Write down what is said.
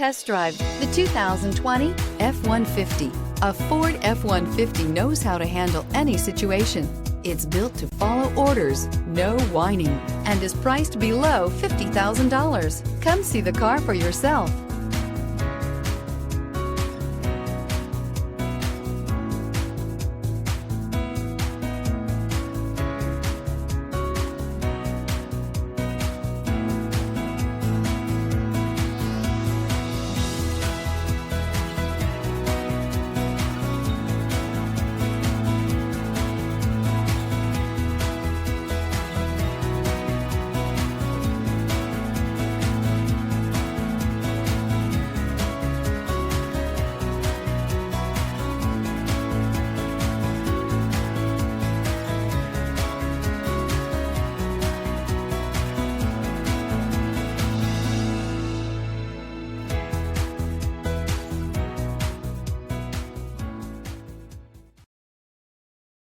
Test drive the 2020 F-150. A Ford F-150 knows how to handle any situation. It's built to follow orders, no whining, and is priced below $50,000. Come see the car for yourself.